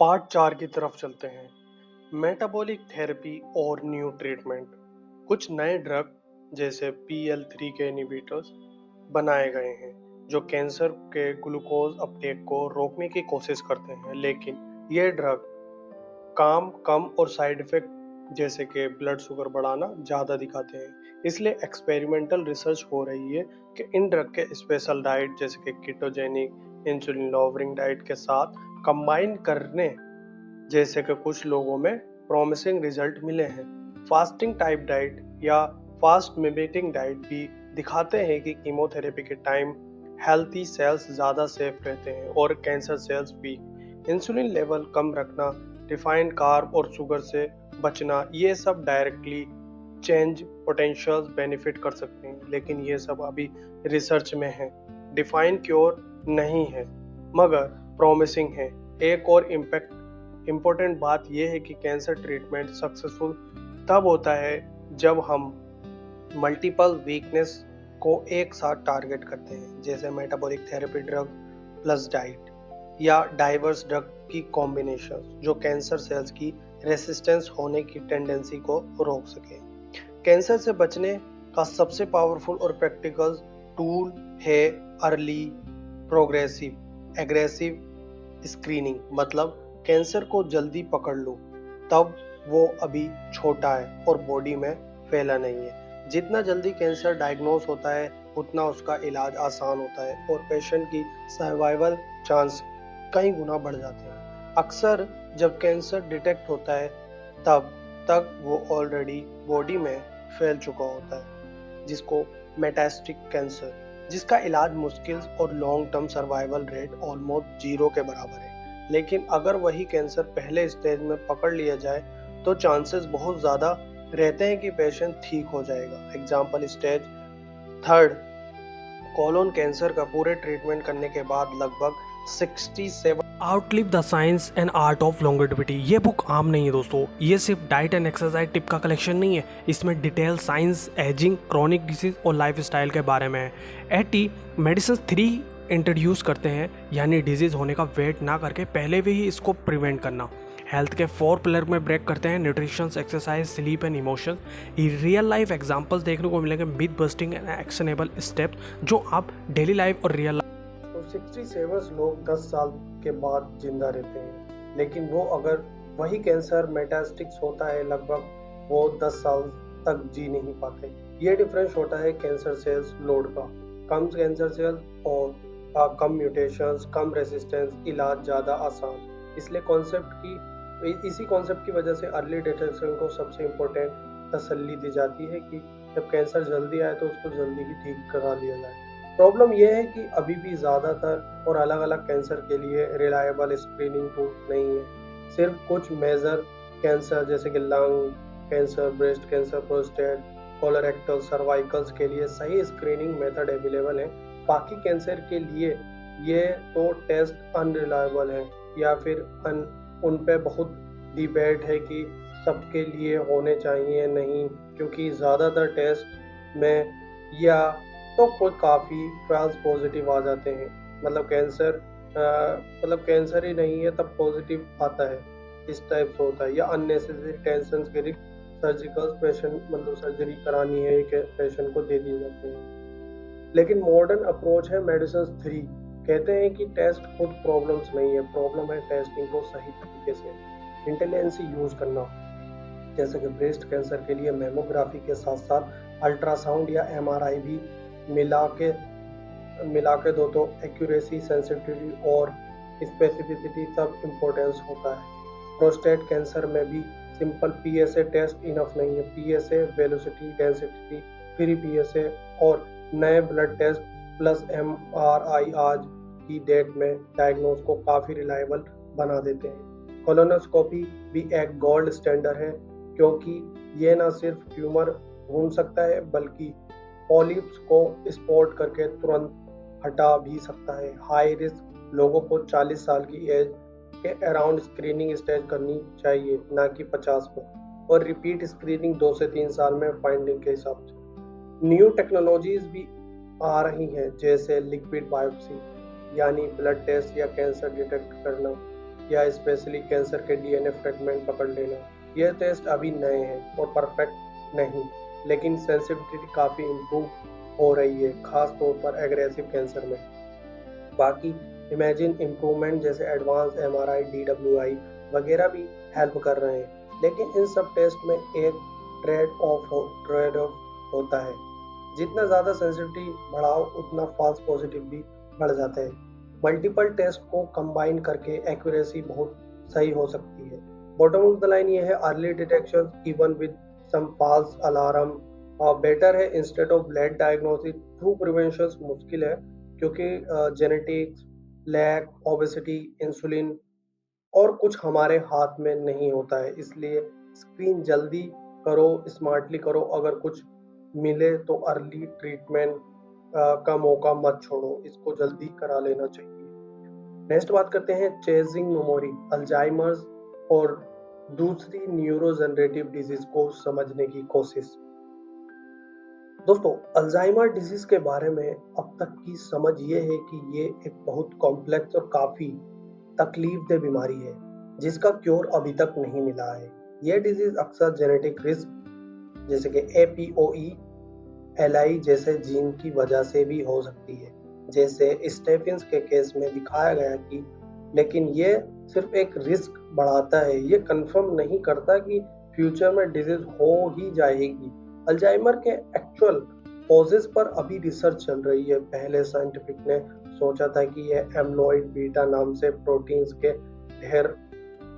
Part 4 की तरफ चलते हैं। मेटाबॉलिक थेरेपी और न्यू ट्रीटमेंट। कुछ नए ड्रग जैसे PL3 के इनहिबिटर्स बनाए गए हैं जो कैंसर के ग्लूकोज अपटेक को रोकने की कोशिश करते हैं, लेकिन ये ड्रग काम कम और साइड इफेक्ट जैसे कि ब्लड शुगर बढ़ाना ज़्यादा दिखाते हैं। इसलिए एक्सपेरिमेंटल रिसर्च हो रही है कि इन ड्रग के स्पेशल डाइट जैसे कि कीटोजेनिक इंसुलिन लोवरिंग डाइट के साथ कंबाइन करने जैसे कि कुछ लोगों में प्रॉमिसिंग रिजल्ट मिले हैं। फास्टिंग टाइप डाइट या फास्ट मिमेटिंग डाइट भी दिखाते हैं कि कीमोथेरेपी के टाइम हेल्थी सेल्स ज़्यादा सेफ रहते हैं और cancer cells weak. Insulin level कम रखना, रिफाइंड कार्ब और शुगर से बचना, ये सब डायरेक्टली चेंज पोटेंशियल बेनिफिट कर सकते हैं, लेकिन ये सब अभी रिसर्च में है। डिफाइन क्योर नहीं है मगर प्रॉमिसिंग है। एक और इम्पोर्टेंट बात यह है कि कैंसर ट्रीटमेंट सक्सेसफुल तब होता है जब हम मल्टीपल वीकनेस को एक साथ टारगेट करते हैं, जैसे metabolic therapy drug plus diet या डाइवर्स ड्रग की कॉम्बिनेशन जो कैंसर सेल्स की रेसिस्टेंस होने की टेंडेंसी को रोक सके। कैंसर से बचने का सबसे पावरफुल और प्रैक्टिकल टूल है अर्ली प्रोग्रेसिव एग्रेसिव स्क्रीनिंग। मतलब कैंसर को जल्दी पकड़ लो तब वो अभी छोटा है और बॉडी में फैला नहीं है। जितना जल्दी कैंसर डायग्नोस होता है उतना उसका इलाज आसान होता है और पेशेंट की सर्वाइवल चांस कई गुना बढ़ जाते हैं। अक्सर जब कैंसर डिटेक्ट होता है तब तक वो ऑलरेडी बॉडी में फैल चुका होता है, जिसको मेटास्टिक कैंसर, जिसका इलाज मुश्किल और long term survival rate almost 0 के बराबर है। लेकिन अगर वही कैंसर पहले स्टेज में पकड़ लिया जाए तो चांसेस बहुत ज़्यादा रहते हैं कि पेशेंट ठीक हो जाएगा। एग्जाम्पल स्टेज 3 कोलोन कैंसर का पूरे ट्रीटमेंट करने के बाद लगभग 67 outlive the science and art of longevity. ये बुक आम नहीं है दोस्तों, ये सिर्फ डाइट एंड एक्सरसाइज टिप का कलेक्शन नहीं है। इसमें detail science, ageing, chronic disease और लाइफ स्टाइल के बारे में है। एटी मेडिसिन 3 इंट्रोड्यूस करते हैं, यानी डिजीज होने का वेट ना करके पहले भी ही इसको प्रिवेंट करना। हेल्थ के 4 पिलर में ब्रेक करते हैं, nutrition, exercise, sleep and emotion. Real life examples देखने को मिलेंगे, myth busting and actionable steps जो आप डेली लाइफ और रियल तो 67 लोग 10 साल के बाद जिंदा रहते हैं, लेकिन वो अगर वही कैंसर मेटास्टिक्स होता है लगभग वो 10 साल तक जी नहीं पाते। ये डिफरेंस होता है कैंसर सेल्स लोड का। कम कैंसर सेल्स और कम म्यूटेशंस, कम रेसिस्टेंस, इलाज ज़्यादा आसान। इसलिए इसी कॉन्सेप्ट की वजह से अर्ली डिटेक्शन को सबसे इम्पोर्टेंट तसल्ली दी जाती है कि जब कैंसर जल्दी आए तो उसको जल्दी ही ठीक करा लिया जाए। प्रॉब्लम यह है कि अभी भी ज़्यादातर और अलग अलग कैंसर के लिए रिलायबल स्क्रीनिंग टूल नहीं है। सिर्फ कुछ मेजर कैंसर जैसे कि lung cancer, breast cancer, prostate, colorectal, cervicals के लिए सही स्क्रीनिंग मेथड अवेलेबल है। बाकी कैंसर के लिए ये तो टेस्ट अनरिलायबल है या फिर उन पे बहुत डिबेट है कि सबके लिए होने चाहिए नहीं, क्योंकि ज़्यादातर टेस्ट में या तो कोई काफ़ी फॉल्स पॉजिटिव आ जाते हैं। मतलब कैंसर ही नहीं है तब पॉजिटिव आता है, इस टाइप से होता है। या अननेसेसरी टेंशन के सर्जिकल पेशेंट मतलब सर्जरी करानी है पेशेंट को दे दिए जाते हैं। लेकिन मॉडर्न अप्रोच है मेडिसिन 3। कहते हैं कि टेस्ट खुद प्रॉब्लम्स नहीं है, प्रॉब्लम है टेस्टिंग को सही तरीके से इंटेलिजेंसी यूज करना। जैसे कि ब्रेस्ट कैंसर के लिए मेमोग्राफी के साथ साथ अल्ट्रासाउंड या MRI भी मिला के दो तो एक्यूरेसी, सेंसिटिविटी और स्पेसिफिसिटी सब इम्पोर्टेंस होता है। प्रोस्टेट कैंसर में भी सिंपल PSA टेस्ट इनफ नहीं है। PSA, velocity, density, free PSA और नए ब्लड टेस्ट प्लस MRI आज की डेट में डायग्नोस को काफ़ी रिलायबल बना देते हैं। कोलोनोस्कोपी भी एक गोल्ड स्टैंडर्ड है, क्योंकि ये न सिर्फ ट्यूमर ढूंढ सकता है बल्कि पॉलिप्स को स्पॉट करके तुरंत हटा भी सकता है। हाई रिस्क लोगों को 40 साल की एज के अराउंड स्क्रीनिंग स्टेज करनी चाहिए, ना कि 50 में, और रिपीट स्क्रीनिंग 2 से 3 साल में फाइंडिंग के हिसाब से। न्यू टेक्नोलॉजीज भी आ रही हैं, जैसे लिक्विड बायोप्सी यानी ब्लड टेस्ट या कैंसर डिटेक्ट करना, या स्पेशली कैंसर के डीएनए फ्रेगमेंट पकड़ लेना। ये टेस्ट अभी नए हैं और परफेक्ट नहीं, लेकिन सेंसिटिविटी काफ़ी इम्प्रूव हो रही है, खास तौर पर एग्रेसिव कैंसर में। बाकी इमेजिन इम्प्रूवमेंट जैसे एडवांस एमआरआई, डीडब्ल्यूआई वगैरह भी हेल्प कर रहे हैं, लेकिन इन सब टेस्ट में एक ट्रेड ऑफ होता है। जितना ज़्यादा सेंसिटिविटी बढ़ाओ उतना फॉल्स पॉजिटिव भी बढ़ जाता है। मल्टीपल टेस्ट को कंबाइन करके एक्यूरेसी बहुत सही हो सकती है। बॉटम ऑफ द लाइन ये है, early detection even with some false alarm better है instead of late diagnosis. True prevention मुश्किल है क्योंकि जेनेटिक्स, लैक, ओबेसिटी, इंसुलिन और कुछ हमारे हाथ में नहीं होता है। इसलिए स्क्रीन जल्दी करो, स्मार्टली करो। अगर कुछ मिले तो अर्ली ट्रीटमेंट का मौका मत छोड़ो, इसको जल्दी करा लेना चाहिए। नेक्स्ट बात करते हैं चेजिंग मेमोरी, अल्जाइमर्स और दूसरी न्यूरोजेनरेटिव डिजीज को समझने की कोशिश। दोस्तों, अल्जाइमर डिजीज के बारे में अब तक की समझ ये है कि ये एक बहुत कॉम्प्लेक्स और काफी तकलीफदेह बीमारी है जिसका क्योर अभी तक नहीं मिला है। ये डिजीज अक्सर जेनेटिक रिस्क जैसे कि APOE, LI जैसे जीन की वजह से भी हो सकती है, जैसे स्टेफिन्स के केस में दिखाया गया कि, लेकिन ये सिर्फ एक रिस्क बढ़ाता है, ये कंफर्म नहीं करता कि फ्यूचर में डिजीज हो ही जाएगी। अल्जाइमर के एक्चुअल कॉजेज पर अभी रिसर्च चल रही है। पहले साइंटिफिक ने सोचा था कि यह एम्लोइड बीटा नाम से प्रोटीन्स के ढेर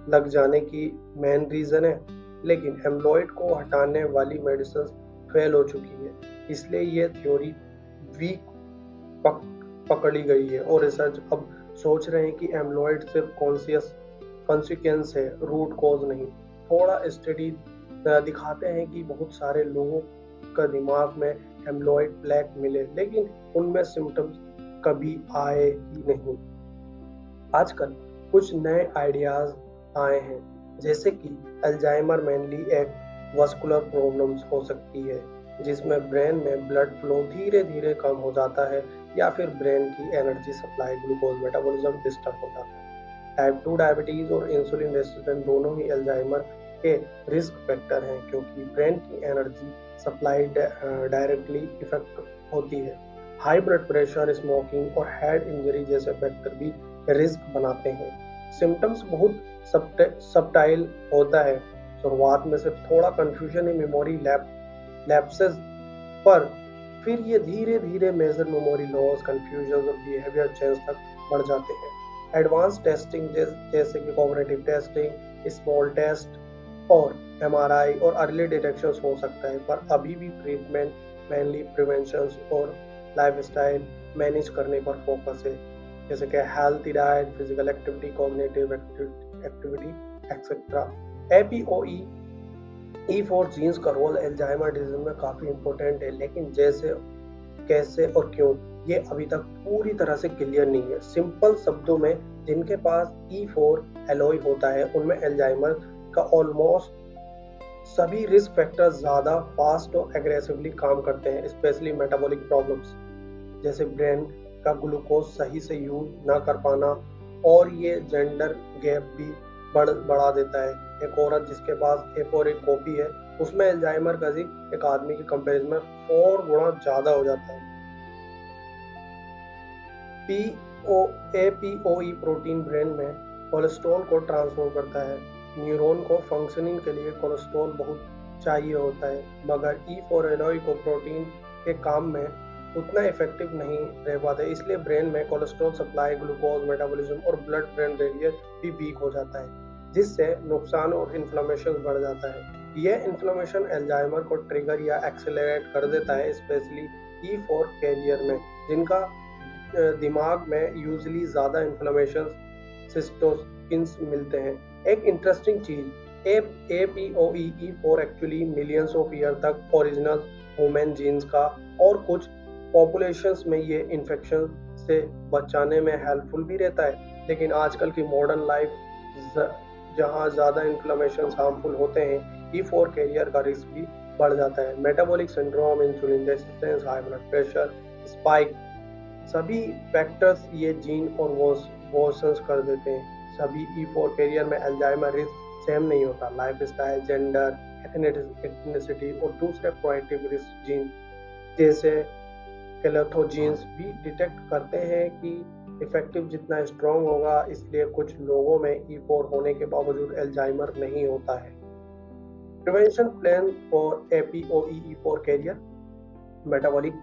लग जाने की मेन रीजन है, लेकिन एम्लोइड को हटाने वाली मेडिसिन फेल हो चुकी है, इसलिए ये थ्योरी वीक पकड़ी गई है और रिसर्च अब सोच रहे हैं कि एम्लोइड सिर्फ कॉन्सिक्वेंस है, रूट कॉज नहीं। थोड़ा स्टडी दिखाते हैं कि बहुत सारे लोगों का दिमाग में एम्लोइड प्लेक मिले, लेकिन उनमें सिम्टम्स कभी आए ही नहीं। आजकल कुछ नए आइडियाज आए हैं, जैसे कि अल्जाइमर मेनली एक वस्कुलर प्रॉब्लम्स हो सकती है, जिसमें ब्रेन में ब्लड फ्लो धीरे धीरे कम हो जाता है या फिर ब्रेन की energy supply, glucose metabolism disturb हो जाता है। टाइप 2 डायबिटीज और इंसुलिन रेजिस्टेंस दोनों ही अल्जाइमर के रिस्क फैक्टर हैं, क्योंकि ब्रेन की एनर्जी सप्लाई डायरेक्टली इफेक्ट होती है। हाई ब्लड प्रेशर, स्मोकिंग और हेड इंजरी जैसे फैक्टर भी रिस्क बनाते हैं। सिम्टम्स बहुत सबटाइल होता है। शुरुआत में सिर्फ थोड़ा कंफ्यूजन है, मेमोरी लैप्सेस, पर फिर ये धीरे धीरे मेजर मेमोरी लॉस, कंफ्यूजन और बिहेवियर चेंज तक बढ़ जाते हैं। एडवांस टेस्टिंग जैसे कि कॉग्निटिव टेस्टिंग, स्मॉल टेस्ट और MRI और अर्ली डिटेक्शन हो सकता है, पर अभी भी ट्रीटमेंट मेनली प्रिवेंशन और लाइफस्टाइल मैनेज करने पर फोकस है, जैसे कि healthy diet, physical activity, cognitive activity etcetera. APOE E4 genes का रोल अल्जाइमर डिजीज में काफी इंपॉर्टेंट है, लेकिन जैसे, कैसे और क्यों ये अभी तक पूरी तरह से क्लियर नहीं है। सिंपल शब्दों में, जिनके पास E4 एलॉय होता है उनमें अल्जाइमर का ऑलमोस्ट सभी रिस्क फैक्टर्स ज्यादा फास्ट और एग्रेसिवली काम करते हैं, स्पेशली मेटाबॉलिक प्रॉब्लम्स जैसे ब्रेन का ग्लूकोज सही से यूज ना कर पाना, और ये जेंडर गैप भी बढ़ा देता है। एक औरत जिसके पास A4 एक कॉपी है, उसमें अल्जाइमर का रिस्क एक आदमी की कंपैरिजन में 4 गुना ज्यादा हो जाता है। APOE प्रोटीन ब्रेन में कोलेस्ट्रॉल को ट्रांसफर करता है। न्यूरॉन को फंक्शनिंग के लिए कोलेस्ट्रॉल बहुत चाहिए होता है, मगर E4 एलॉय को प्रोटीन के काम में उतना इफेक्टिव नहीं रह पाता, इसलिए ब्रेन में कोलेस्ट्रॉल सप्लाई, ग्लूकोज मेटाबॉलिज्म और ब्लड ब्रेन बैरियर भी वीक हो जाता है, जिससे नुकसान और इन्फ्लेमेशन बढ़ जाता है। यह इन्फ्लेमेशन अल्जाइमर को ट्रिगर या एक्सेलरेट कर देता है, स्पेशली E4 कैरियर में, जिनका दिमाग में यूजली ज्यादा इन्फ्लेमेशन सिस्टोकिन्स मिलते हैं। एक इंटरेस्टिंग चीज, APOE E4 actually millions of year तक ओरिजिनल ह्यूमन जीन्स का, और कुछ पॉपुलेशंस में ये इन्फेक्शन से बचाने में हेल्पफुल भी रहता है, लेकिन आजकल की मॉडर्न लाइफ जहाँ ज़्यादा इन्फ्लेमेशन हार्मफुल होते हैं, E4 कैरियर का रिस्क भी बढ़ जाता है। Metabolic syndrome, insulin resistance, high blood pressure spike, सभी फैक्टर्स ये जीन और वॉशंस कर देते हैं। सभी E4 कैरियर में अल्जाइमर रिस्क सेम नहीं होता। लाइफ स्टाइल, जेंडर, एथनिसिटी और दूसरे प्रोएक्टिव रिस्क जीन जैसे कैलेथोजीन्स भी डिटेक्ट करते हैं कि इफेक्टिव जितना स्ट्रॉन्ग होगा, इसलिए कुछ लोगों में E4 होने के बावजूद अल्जाइमर नहीं होता है। Prevention plan for APOE4 carrier metabolic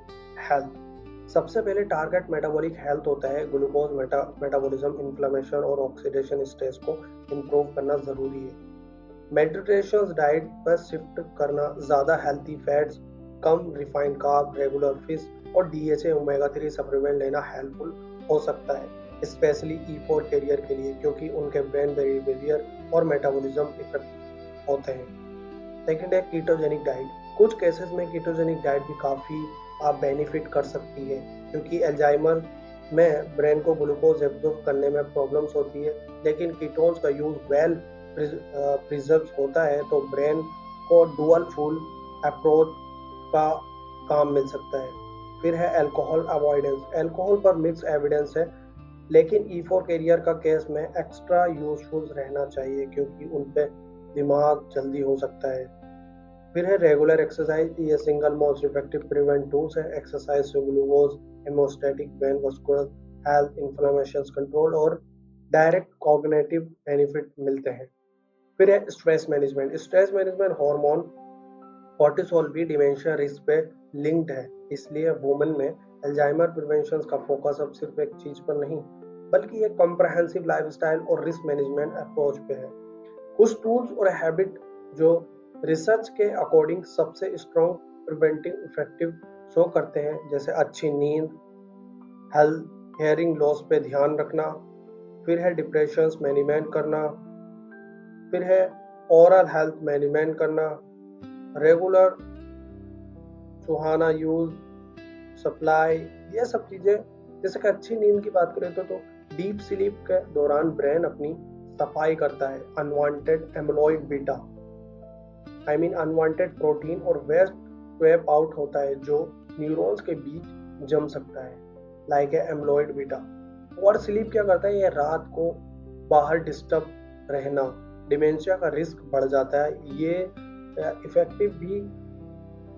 health. सबसे पहले टारगेट मेटाबॉलिक हेल्थ होता है। ग्लूकोज मेटाबॉलिज्म, इन्फ्लेमेशन और ऑक्सीडेशन स्टेज को इम्प्रूव करना जरूरी है। मेडिटेशन डाइट पर शिफ्ट करना, ज़्यादा हेल्थी फैट्स, कम रिफाइंड कार्ब, रेगुलर फिश और DHA ओमेगा 3 सप्लीमेंट लेना हेल्पफुल हो सकता है, स्पेशली E4 कैरियर के लिए, क्योंकि उनके ब्रेन बिहेवियर और मेटाबॉलिज्म इफेक्ट होते हैं। सेकेंड है कीटोजेनिक डाइट। कुछ केसेस में कीटोजेनिक डाइट भी काफ़ी आप बेनिफिट कर सकती है, क्योंकि अल्जाइमर में ब्रेन को ग्लूकोज एब्जॉर्ब करने में प्रॉब्लम्स होती है, लेकिन कीटोन्स का यूज वेल प्रिजर्व होता है तो ब्रेन को डुअल फुल अप्रोच का काम मिल सकता है। फिर है अल्कोहल अवॉइडेंस। अल्कोहल पर मिक्स एविडेंस है, लेकिन E4 कैरियर का केस में एक्स्ट्रा यूजफुल रहना चाहिए, क्योंकि उन पे दिमाग जल्दी हो सकता है। फिर है रेगुलर एक्सरसाइज। ये single most effective prevent tools है। एक्सरसाइज से glucose, haemostatic, when vascular health, inflammation control और डायरेक्ट कॉग्निटिव बेनिफिट मिलते हैं। फिर है stress management. Stress management hormone cortisol भी डिमेंशिया रिस्क पे लिंक्ड है, इसलिए वुमेन में अल्जाइमर प्रिवेंशन का फोकस अब सिर्फ एक चीज पर नहीं, बल्कि एक कॉम्प्रहेंसिव लाइफस्टाइल और रिस्क मैनेजमेंट अप्रोच पे है। कुछ टूल्स और हैबिट जो रिसर्च के अकॉर्डिंग सबसे स्ट्रॉन्ग प्रिवेंटिव इफेक्टिव शो करते हैं, जैसे अच्छी नींद, हेल्थ, हेयरिंग लॉस पे ध्यान रखना, फिर है डिप्रेशन मैनेजमेंट करना, फिर है ओरल हेल्थ मैनेजमेंट करना, रेगुलर सुहाना यूज, सप्लाई, ये सब चीजें। जैसे कि अच्छी नींद की बात करें तो डीप स्लीप के दौरान ब्रेन अपनी सफाई करता है। अनवांटेड एमलोइड बीटा, अनवांटेड प्रोटीन और वेस्ट स्वैप आउट होता है, जो न्यूरॉन्स के बीच जम सकता है, लाइक है एमलोइड बीटा। और स्लीप क्या करता है, ये रात को बाहर डिस्टर्ब रहना, डिमेंशिया का रिस्क बढ़ जाता है, ये इफेक्टिव भी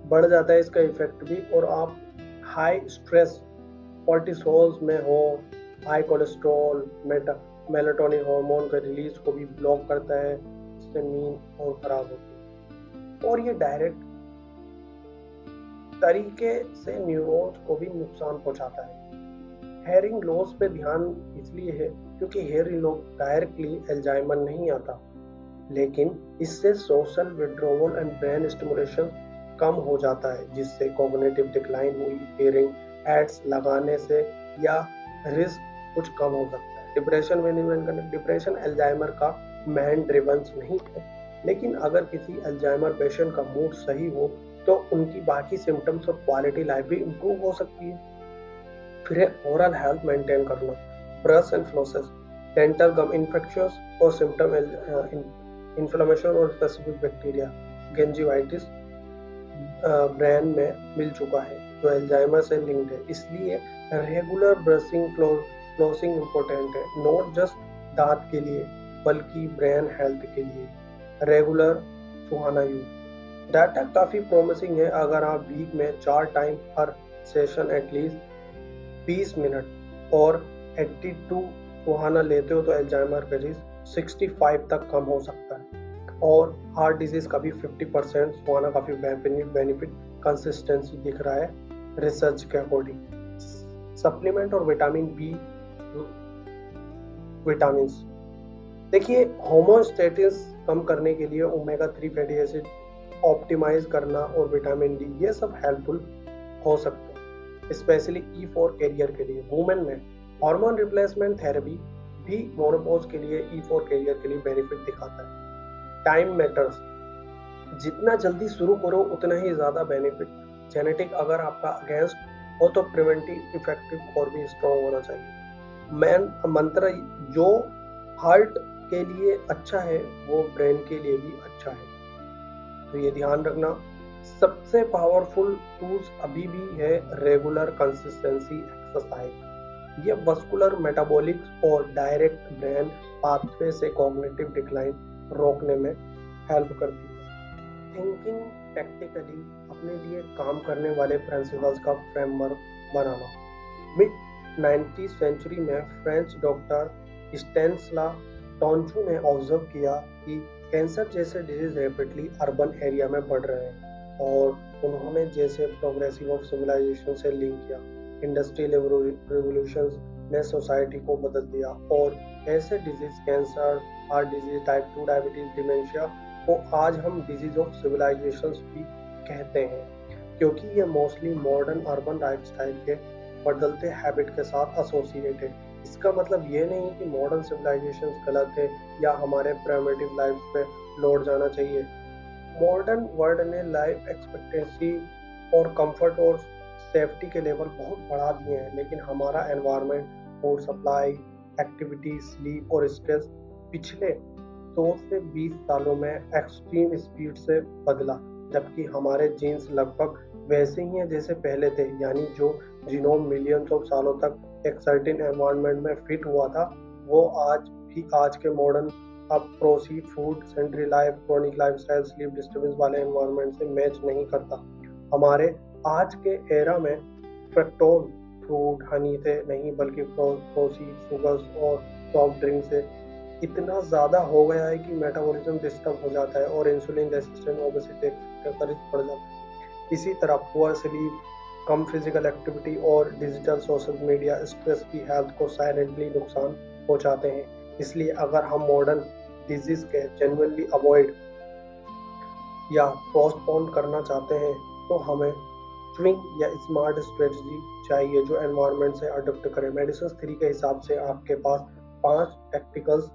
बढ़ जाता है इसका इफेक्ट भी। और आप हाई स्ट्रेस कॉर्टिसोल्स में हो, हाई कोलेस्ट्रॉल, मेलाटोनिन हार्मोन का रिलीज को भी ब्लॉक करता है, इससे नींद और खराब होती है। और ये डायरेक्ट तरीके से न्यूरॉन्स को भी नुकसान पहुंचाता है। हेयरिंग लॉस पे ध्यान इसलिए है क्योंकि हेयरिंग लॉस डायरेक्टली अल्जाइमर नहीं आता, लेकिन इससे social withdrawal and brain stimulation कम हो जाता है, जिससे कॉग्निटिव डिक्लाइन हुई, हियरिंग एड्स लगाने से या रिस्क कुछ कम हो सकता है। डिप्रेशन मैनेजमेंट करना। डिप्रेशन अल्जाइमर का मेन ड्रिवंस नहीं है, लेकिन अगर किसी अल्जाइमर पेशेंट का मूड सही हो तो उनकी बाकी सिम्टम्स और क्वालिटी लाइफ भी इम्प्रूव हो सकती है। फिर है ओरल हेल्थ मेंटेन करना। Brush and flosses, dental gum infections और सिम्टम इन्फ्लेमेशन और स्पेसिफिक बैक्टीरिया, गिंजिवाइटिस ब्रेन में मिल चुका है, जो अल्जाइमर से लिंक्ड है, इसलिए रेगुलर ब्रशिंग फ्लोसिंग इम्पोर्टेंट है, नॉट जस्ट दांत के लिए बल्कि ब्रेन हेल्थ के लिए। रेगुलर सुहाना यूज। डाटा काफ़ी प्रॉमिसिंग है। अगर आप वीक में 4 टाइम हर सेशन एटलीस्ट 20 मिनट और 82 सुहाना लेते हो तो अल्जाइमर का रिस्क 65 तक कम हो सकता है, और हार्ट डिजीज का भी 50% सुहाना काफ़ी बेनिफिट कंसिस्टेंसी दिख रहा है रिसर्च के अकॉर्डिंग। सप्लीमेंट और विटामिन बी विटामिन, देखिए होमोस्टेटिस कम करने के लिए ओमेगा 3 फैटी एसिड ऑप्टिमाइज करना और विटामिन डी, ये सब हेल्पफुल हो सकते हैं, स्पेशली E4 कैरियर के लिए। वुमेन में हार्मोन रिप्लेसमेंट थेरेपी भी मेनोपॉज के लिए, E4 कैरियर के लिए बेनिफिट दिखाता है। टाइम मैटर्स, जितना जल्दी शुरू करो उतना ही ज्यादा बेनिफिट। जेनेटिक अगर आपका अगेंस्ट हो तो प्रिवेंटिव इफेक्टिव और भी स्ट्रॉन्ग होना चाहिए। मेन मंत्र, जो हार्ट के लिए अच्छा है वो ब्रेन के लिए भी अच्छा है, तो ये ध्यान रखना। सबसे पावरफुल टूल्स अभी भी है रेगुलर कंसिस्टेंसी एक्सरसाइज। ये वस्कुलर, मेटाबॉलिक और डायरेक्ट ब्रेन पाथवे से कॉग्निटिव डिक्लाइन रोकने में हेल्प करती है। थिंकिंग टैक्टिकली, अपने लिए काम करने वाले प्रिंसिपल्स का फ्रेमवर्क बनाना। मिड 19th सेंचुरी में फ्रेंच डॉक्टर स्टेनिस्ला टोंचू ने ऑब्जर्व किया कि कैंसर जैसे डिजीज रैपिडली अर्बन एरिया में बढ़ रहे हैं और उन्होंने जैसे प्रोग्रेसिव ऑफ सिविलाइजेशन से लिंक किया। इंडस्ट्रियल रेवोल्यूशन ने सोसाइटी को बदल दिया और ऐसे disease, cancer, heart disease, type 2 diabetes, dementia को आज हम डिजीज ऑफ सिविलाइजेशन भी कहते हैं, क्योंकि ये मोस्टली मॉडर्न अर्बन लाइफस्टाइल के बदलते हैबिट के साथ एसोसिएटेड। इसका मतलब ये नहीं कि मॉडर्न सिविलाइजेशन गलत है या हमारे प्राइमेटिव लाइफ पे लौट जाना चाहिए। मॉडर्न वर्ल्ड ने लाइफ एक्सपेक्टेंसी और कंफर्ट और सेफ्टी के लेवल बहुत बढ़ा दिए हैं, लेकिन हमारा environment, food supply, activity, sleep और स्ट्रेस पिछले 2 से 20 सालों में एक्सट्रीम स्पीड से बदला, जबकि हमारे जीन्स लगभग वैसे ही हैं जैसे पहले थे। यानी जो जीनोम मिलियंस ऑफ सालों तक एक सर्टेन एनवायरनमेंट में फिट हुआ था, वो आज के modern processed food, sedentary life, chronic lifestyle, sleep disturbance वाले एनवायरनमेंट से मैच नहीं करता। हमारे आज के एरा में फ्रक्टोज फ्रूट, हनी थे नहीं, बल्कि प्रोसीड शुगर्स और सॉफ्ट ड्रिंक से इतना ज़्यादा हो गया है कि मेटाबॉलिज्म डिस्टर्ब हो जाता है और इंसुलिन रेजिस्टेंट, ओबेसिटी का रिस्क बढ़ जाता है। इसी तरह पुअर स्लीप, कम फिजिकल एक्टिविटी और डिजिटल सोशल मीडिया स्ट्रेस की हेल्थ को साइलेंटली नुकसान पहुंचाते हैं। इसलिए अगर हम मॉडर्न डिजीज के जेन्युइनली अवॉइड या पोस्टपोन करना चाहते हैं, तो हमें स्विंग या स्मार्ट स्ट्रेटजी चाहिए जो एनवायरनमेंट से अडॉप्ट करे। मेडिसिन 3 के हिसाब से आपके पास 5 टैक्टिकल्स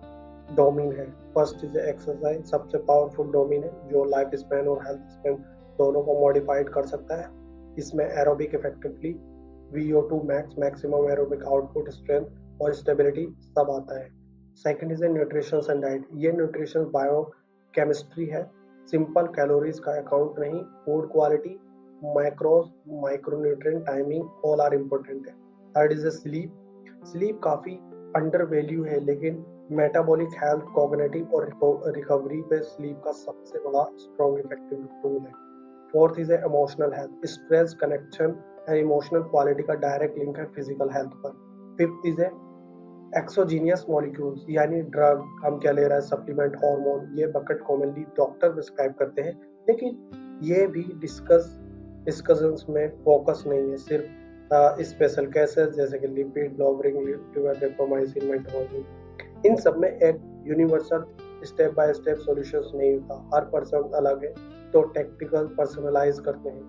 डोमेन है। फर्स्ट इज एक्सरसाइज, सबसे पावरफुल डोमेन है जो लाइफ स्पैन और हेल्थ स्पैन दोनों को मॉडिफाइड कर सकता है। इसमें aerobic effectively, VO2 max, maximum aerobic output, strength और स्टेबिलिटी सब आता है। Second is nutrition and diet. ये न्यूट्रिशन बायो केमिस्ट्री है, सिंपल कैलोरीज का अकाउंट नहीं, food quality, micros, micronutrient, timing all are important है। Third is sleep. स्लीप काफी अंडर वैल्यू है, लेकिन मेटाबॉलिक हेल्थ, कॉग्निटिव और रिकवरी पे स्लीप का सबसे बड़ा स्ट्रॉन्ग इफेक्टिव टूल है। Fourth is emotional health. Stress, connection and emotional quality का डायरेक्ट लिंक है फिजिकल हेल्थ पर। फिफ्थ इज एक्सोजीनियस मॉलिक्यूल्स, यानी ड्रग, हम क्या ले रहे हैं, सप्लीमेंट, हार्मोन, ये बकेट कॉमनली डॉक्टर प्रिस्क्राइब करते हैं, लेकिन ये भी डिस्कशंस में फोकस नहीं है। सिर्फ स्पेशल केसेस जैसे कि लिपिड लॉवरिंग, लिवर डेप्रोमाइसिन, मेट्रोजिन, इन सब में एक universal step by step solutions नहीं होता। हर पर्सन अलग है, तो टैक्टिकल पर्सनलाइज करते हैं,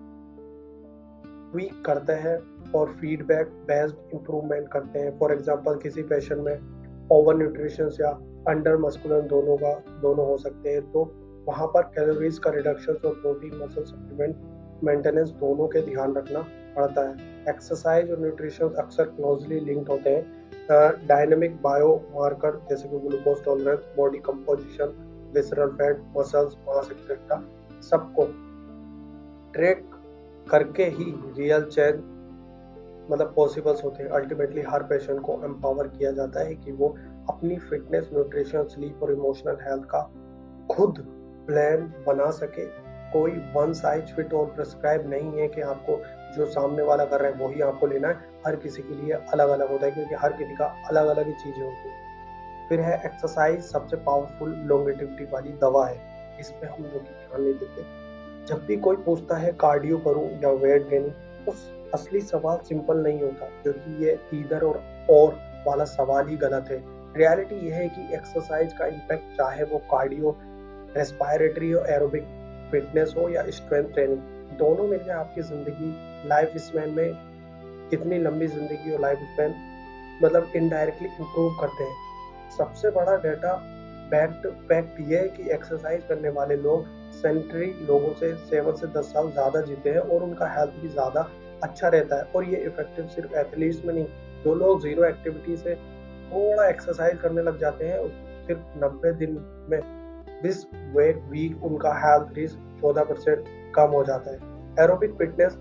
ट्वीक करते हैं और फीडबैक बेस्ड इंप्रूवमेंट करते हैं। फॉर एग्जांपल, किसी पेशेंट में ओवर न्यूट्रिशन या अंडर मस्कुलर दोनों हो सकते हैं, तो वहाँ पर कैलोरीज का रिडक्शन और प्रोटीन मसल सप्लीमेंट मेंटेनेंस दोनों के ध्यान रखना पड़ता है। एक्सरसाइज और न्यूट्रिशन अक्सर क्लोजली लिंक्ड होते हैं। डायनेमिक बायो मार्कर जैसे कि glucose tolerance, body composition, visceral fat, muscles mass etcetera, सबको ट्रैक करके ही रियल चेंज पॉसिबल्स होते हैं। अल्टीमेटली हर पेशेंट को एम्पावर किया जाता है कि वो अपनी फिटनेस, न्यूट्रिशन, स्लीप और इमोशनल हेल्थ का खुद प्लान बना सके। कोई वन साइज फिट और प्रिस्क्राइब नहीं है कि आपको जो सामने वाला कर रहा है वही आपको लेना है। हर किसी के लिए अलग अलग होता है, क्योंकि हर किसी का अलग अलग ही चीजें होती है। फिर है एक्सरसाइज, सबसे पावरफुल लॉन्गेटिविटी वाली दवा है, इस पे हम लोग ध्यान नहीं देते। जब भी कोई पूछता है कार्डियो करूं या वेट गेनिंग, तो असली सवाल सिंपल नहीं होता, क्योंकि ये इधर और वाला सवाल ही गलत है। रियलिटी ये है कि एक्सरसाइज का इम्पैक्ट, चाहे वो कार्डियो, रेस्पिरेटरी और एरोबिक फिटनेस हो या स्ट्रेंथ ट्रेनिंग, दोनों मिलकर आपकी जिंदगी, लाइफ स्पैन में कितनी लंबी जिंदगी और लाइफ स्पैन इनडायरेक्टली इंप्रूव करते हैं। सबसे बड़ा डेटा फैक्ट ये है कि एक्सरसाइज करने वाले लोग सेंट्री लोगों से 7 से 10 साल ज्यादा जीते हैं और उनका हेल्थ भी ज्यादा अच्छा रहता है। और ये इफेक्टिव सिर्फ एथलीट्स में नहीं, जो लोग जीरो एक्टिविटी से थोड़ा एक्सरसाइज करने लग जाते हैं, सिर्फ 90 दिन में दिस वीक उनका हेल्थ रिस्क 14% कम हो जाता है। एरोबिक फिटनेस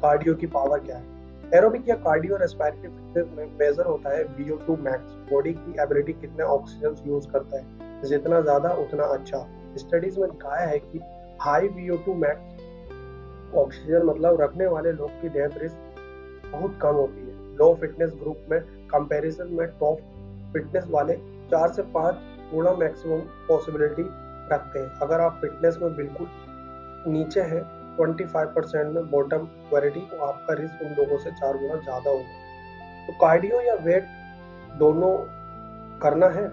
कार्डियो की पावर क्या है? एरोबिक या कार्डियो रेस्पिरेटरी फिटनेस में मेजर होता है VO2 मैक्स, बॉडी की एबिलिटी कितने ऑक्सीजन यूज करता है, जितना ज्यादा उतना अच्छा। स्टडीज में दिखाया है कि हाई VO2 मैक्स ऑक्सीजन मतलब रखने वाले लोग की डेथ रिस्क बहुत कम होती है। लो फिटनेस ग्रुप में कंपैरिजन में टॉप फिटनेस वाले 4 से 5 गुना मैक्सिमम पॉसिबिलिटी रखते हैं। अगर आप फिटनेस में बिल्कुल नीचे है 25% में बॉटम क्वालिटी, तो आपका रिस्क उन लोगों से 4 गुना ज्यादा होगा। तो कार्डियो या वेट दोनों करना है?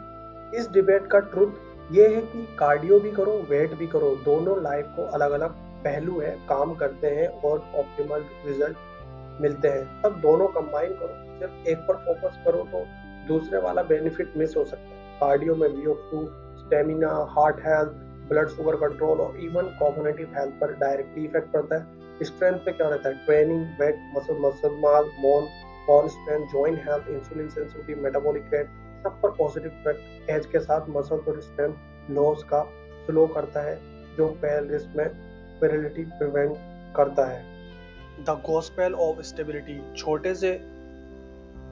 इस डिबेट का ट्रुथ ये है कि कार्डियो भी करो, वेट भी करो, दोनों लाइफ को अलग अलग पहलू है, काम करते हैं और ऑप्टिमल रिजल्ट मिलते हैं। तब दोनों कंबाइन करो। सिर्फ एक पर फोकस करो तो दूसरे वाला बेनिफिट मिस हो सकता है। कार्डियो में VO2, stamina, heart health, blood sugar control और इवन कॉग्निटिव हेल्थ पर डायरेक्टली इफेक्ट पड़ता है। स्ट्रेंथ पे क्या रहता है? Training, weight, muscle mass, bone strength, joint health, insulin sensitivity, metabolic rate, सब पर पॉजिटिव इफेक्ट। एज के साथ मसल और स्ट्रेंथ लॉस का स्लो करता है, जो फेल रिस्क में फेलिटी प्रिवेंट करता है। द गॉस्पेल ऑफ स्टेबिलिटी, छोटे से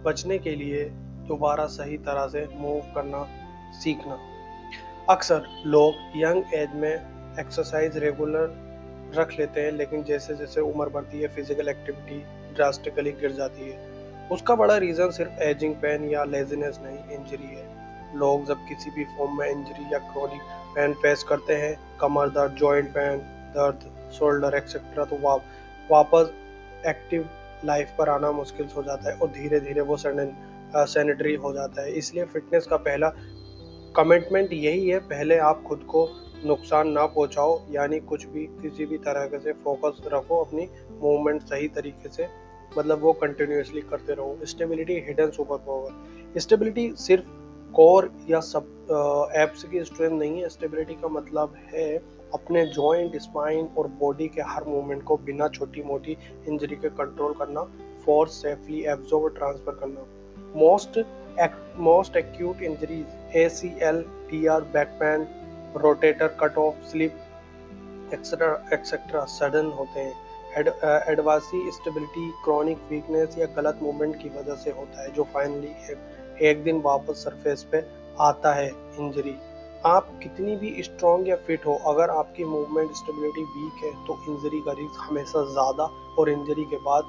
बचने के लिए दोबारा सही तरह से मूव करना सीखना। अक्सर लोग यंग एज में एक्सरसाइज रेगुलर रख लेते हैं, लेकिन जैसे जैसे उम्र बढ़ती है फिजिकल एक्टिविटी ड्रास्टिकली गिर जाती है। उसका बड़ा रीजन सिर्फ एजिंग, पेन या लेजीनेस नहीं, इंजरी है। लोग जब किसी भी फॉर्म में इंजरी या क्रोनिक पेन फेस करते हैं, कमर दर्द, जॉइंट पेन, दर्द, शोल्डर एक्सेट्रा, तो वापस एक्टिव लाइफ पर आना मुश्किल हो जाता है और धीरे धीरे वो सैनिटरी हो जाता है। इसलिए फिटनेस का पहला कमिटमेंट यही है, पहले आप खुद को नुकसान ना पहुंचाओ, यानी कुछ भी किसी भी तरह से फोकस रखो, अपनी मूवमेंट सही तरीके से मतलब वो कंटिन्यूअसली करते रहो। Stability hidden super power. Stability सिर्फ कोर या सब एब्स की स्ट्रेंथ नहीं है। स्टेबिलिटी का मतलब है अपने जॉइंट, स्पाइन और बॉडी के हर मूवमेंट को बिना छोटी मोटी इंजरी के कंट्रोल करना, फोर्स सेफली एब्जॉर्ब और ट्रांसफर करना। Most acute injuries ACL, TR, back pain, rotator cut off, slip etcetera sudden होते हैं। एडवांसी स्टेबिलिटी क्रॉनिक वीकनेस या गलत मूवमेंट की वजह से होता है, जो फाइनली एक दिन वापस सरफेस पे आता है। इंजरी, आप कितनी भी स्ट्रॉन्ग या फिट हो, अगर आपकी मूवमेंट स्टेबिलिटी वीक है तो इंजरी का रिस्क हमेशा ज़्यादा और इंजरी के बाद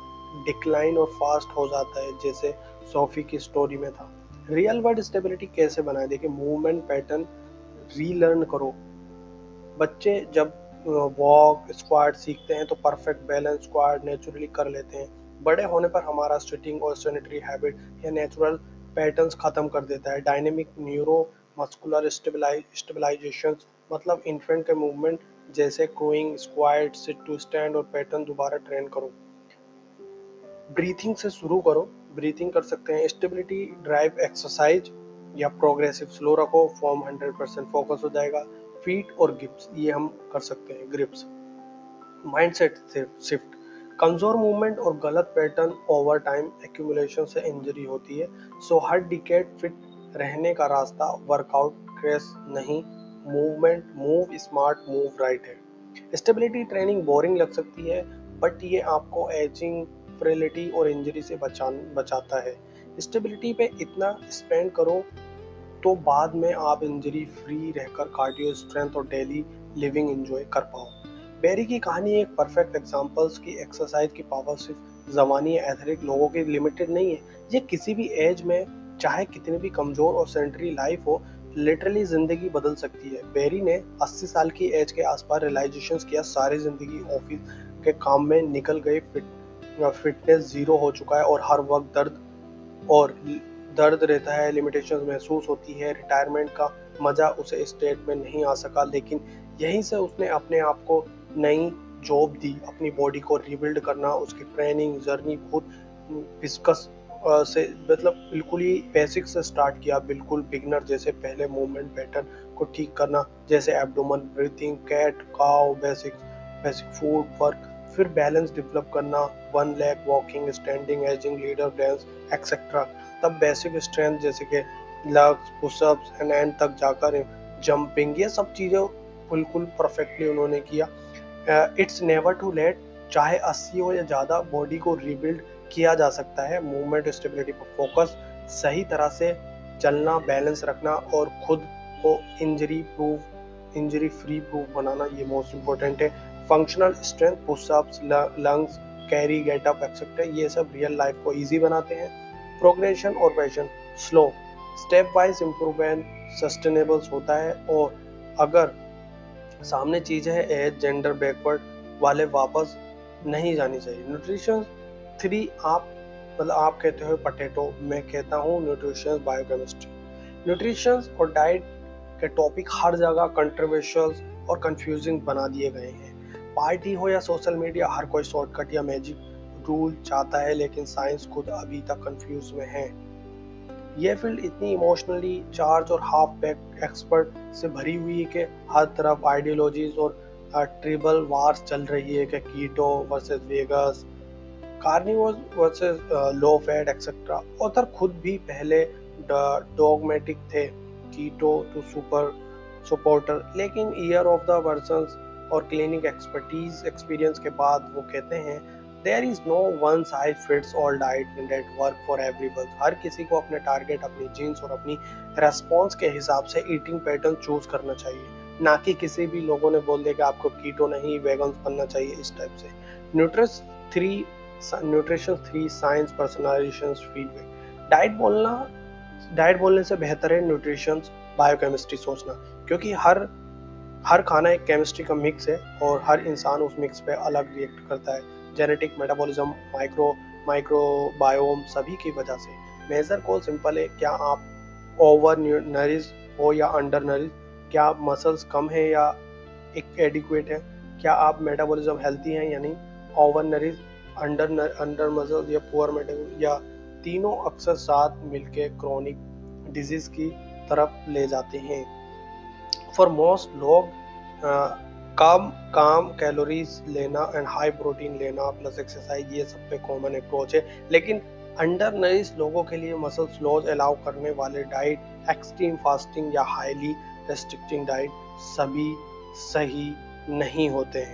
डिक्लाइन और फास्ट हो जाता है, जैसे सोफी की स्टोरी में था। रियल वर्ल्ड स्टेबिलिटी कैसे बनाए? देखिए, मूवमेंट पैटर्न रीलर्न करो। बच्चे जब वॉक स्क्वाट सीखते हैं तो परफेक्ट बैलेंस स्क्वाट नेचुरली कर लेते हैं। बड़े होने पर हमारा सिटिंग और सैनिटरी हैबिट या नेचुरल पैटर्न्स खत्म कर देता है। डायनेमिक न्यूरो मस्कुलर स्टेबलाइजेशन मतलब इन्फेंट के मूवमेंट जैसे crowing, squat, seat to stand और पैटर्न दोबारा ट्रेन करो। ब्रीथिंग से शुरू करो। ब्रीथिंग कर सकते हैं स्टेबिलिटी ड्राइव एक्सरसाइज या प्रोग्रेसिव स्लो रखो, फॉर्म 100% फोकस हो जाएगा। फीट और ग्रिप्स, ये हम कर सकते हैं ग्रिप्स। माइंडसेट शिफ्ट, कमजोर मूवमेंट और गलत पैटर्न ओवर टाइम एक्यूमुलेशन से इंजरी होती है। सो हर डिकेड फिट रहने का रास्ता वर्कआउट क्रेस नहीं, मूव स्मार्ट मूव राइट है। स्टेबिलिटी ट्रेनिंग बोरिंग लग सकती है, बट ये आपको एजिंग, फ्रेलिटी और इंजरी से बचाता है। स्टेबिलिटी पे इतना स्पेंड करो तो बाद में आप इंजरी फ्री रहकर कार्डियो, स्ट्रेंथ और डेली लिविंग एंजॉय कर पाओ। बेरी की कहानी एक परफेक्ट एग्जांपल्स की एक्सरसाइज की पावर सिर्फ जवानी या एथलेटिक लोगों की लिमिटेड नहीं है। ये किसी भी एज में, चाहे कितनी भी कमजोर और सेडेंटरी लाइफ हो, लिटरली जिंदगी बदल सकती है। बेरी ने 80 साल की एज के आसपास रियलाइजेशन किया, सारी जिंदगी ऑफिस के काम में निकल गई, फिटनेस जीरो हो चुका है और हर वक्त दर्द रहता है, लिमिटेशंस महसूस होती है, रिटायरमेंट का मजा उसे स्टेट में नहीं आ सका। लेकिन यहीं से उसने अपने आप को नई जॉब दी, अपनी बॉडी को रिबिल्ड करना। उसकी ट्रेनिंग जर्नी बहुत डिस्कस से मतलब बिल्कुल ही बेसिक से स्टार्ट किया, बिल्कुल बिगनर जैसे। पहले मूवमेंट पैटर्न को ठीक करना, जैसे abdomen breathing, cat cow basic food work, फिर बैलेंस डेवलप करना, one leg walking, standing, ageing, leader dance etcetera. तब बेसिक स्ट्रेंथ जैसे कि लग्स, पुशअप्स एंड एंड तक जाकर जंपिंग, ये सब चीज़ें बिल्कुल परफेक्टली उन्होंने किया। इट्स नेवर टू लेट, चाहे 80 हो या ज़्यादा, बॉडी को रिबिल्ड किया जा सकता है। मूवमेंट स्टेबिलिटी पर फोकस, सही तरह से चलना, बैलेंस रखना और खुद को इंजरी फ्री प्रूफ बनाना, ये मोस्ट इम्पोर्टेंट है। Functional strength, pushups, lungs, carry, get up etcetera, ये सब रियल लाइफ को इजी बनाते हैं। प्रोग्रेशन और passion, slow stepwise improvement sustainables होता है। और अगर सामने चीज है एज, जेंडर, बैकवर्ड वाले वापस नहीं जानी चाहिए। न्यूट्रिशन 3, आप कहते हो पटेटो, मैं कहता हूँ न्यूट्रिशन बायोकेमिस्ट्री। न्यूट्रिशन और डाइट के टॉपिक हर जगह कंट्रोवर्शियल और कंफ्यूजिंग बना दिए गए हैं। पार्टी हो या सोशल मीडिया, हर कोई शॉर्टकट या मैजिक रूल चाहता है, लेकिन साइंस खुद अभी तक कंफ्यूज में है। ये फील्ड इतनी इमोशनली चार्ज और हाफ पैक्ड एक्सपर्ट से भरी हुई है कि हर तरफ आइडियोलॉजीज और ट्रिबल वार्स चल रही है कि keto versus vegans, carnivore versus low fat etcetera. Author खुद भी पहले डॉगमेटिक थे, कीटो टू सुपर सपोर्टर, लेकिन ईयर ऑफ द वर्सन्स और क्लिनिक एक्सपीरियंस के बाद वो कहते हैं there is no one size fits all diet that work for everyone. हर किसी को अपने टारगेट, अपनी जीन्स और अपनी रेस्पॉन्स के हिसाब से ईटिंग पैटर्न चूज करना चाहिए, ना कि किसी भी लोगों ने बोल दिया कि आपको कीटो नहीं वेगन बनना चाहिए इस टाइप से। Nutrition 3 science personalisation feedback. Diet बोलने से बेहतर है न्यूट्रिशन बायोकेमिस्ट्री सोचना, क्योंकि हर खाना एक केमिस्ट्री का मिक्स है और हर इंसान उस मिक्स पे अलग रिएक्ट करता है। जेनेटिक, मेटाबॉलिज्म, माइक्रोबायोम सभी की वजह से। मेजर गोल सिंपल है, क्या आप ओवर नरिश हो या अंडर नरिश, क्या मसल्स कम है या एडिक्वेट है, क्या आप मेटाबॉलिज्म हेल्थी हैं या नहीं, ओवर नरिश, अंडर मसल या पुअर मेटाबॉलिज्म, या तीनों अक्सर साथ मिलके क्रॉनिक डिजीज की तरफ ले जाते हैं। फॉर मोस्ट लोग कम कैलोरीज लेना एंड हाई प्रोटीन लेना प्लस एक्सरसाइज, ये सब पे कॉमन अप्रोच है। लेकिन अंडर नरिश लोगों के लिए मसल्स लॉस अलाउ करने वाले डाइट, एक्सट्रीम फास्टिंग या हाईली रेस्ट्रिक्टिंग डाइट सभी सही नहीं होते हैं।